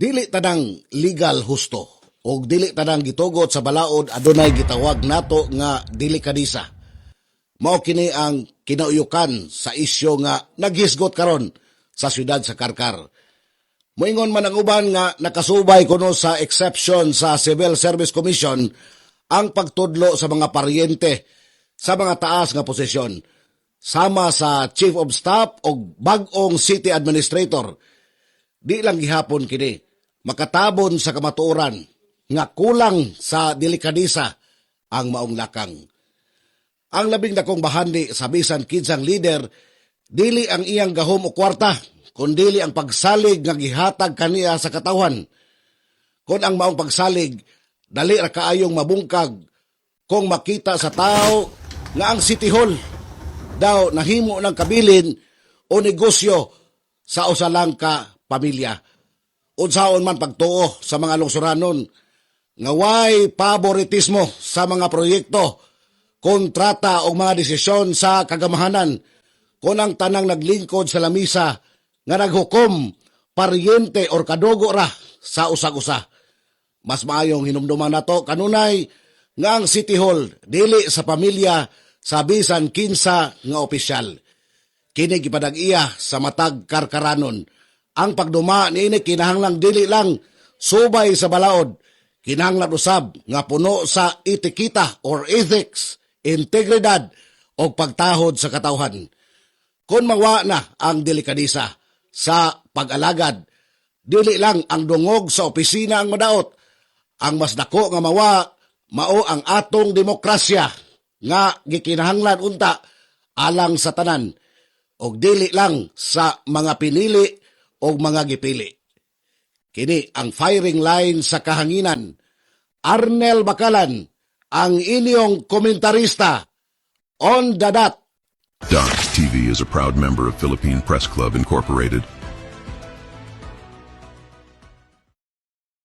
Dili tanang legal husto o dili tanang gitugot sa balaod adunay gitawag nato nga delikadisa. Mao kini ang kinauyukan sa isyu nga naghisgot karon sa siyudad sa Karkar. Moingon man ang uban nga nakasubay kuno sa exception sa Civil Service Commission ang pagtudlo sa mga paryente sa mga taas nga posisyon sama sa Chief of Staff o bag-ong City Administrator. Di lang gihapon kini makatabon sa kamatuoran nga kulang sa delikadisa ang maong lakang. Ang labing dakong bahandi sa bisan kinsang leader, dili ang iyang gahom o kwarta, kundili ang pagsalig nga gihatag kaniya sa katawhan. Kung ang maong pagsalig, dali ra kaayong mabungkag kung makita sa tao nga ang City Hall daw nahimo ng kabilin o negosyo sa usa lang ka pamilya. Unsaon man pagtuo sa mga lungsuranon nga way paboritismo sa mga proyekto, kontrata o mga desisyon sa kagamahanan kung ang tanang naglingkod sa lamisa nga naghukom paryente or kadugo ra sa usag-usa. Mas maayong hinumduman nato kanunay nga ang City Hall dili sa pamilya sa bisan kinsa nga opisyal. Kini gipadag-iya sa matag karkaranon. Ang pagduma niini kinahanglang dili lang subay sa balaod, kinahanglan usab nga puno sa etikita or ethics, integridad o pagtahod sa katawhan. Kung mawa na ang delikadisa sa pag-alagad, dili lang ang dungog sa opisina ang madaot. Ang mas dako nga mawa, mao ang atong demokrasya nga gikinahanglan unta alang sa tanan o dili lang sa mga pinili o mga gipili. Kini ang firing line sa kahanginan. Arnel Bakalan, ang inyong komentarista on the dot. Docs TV is a proud member of Philippine Press Club Incorporated.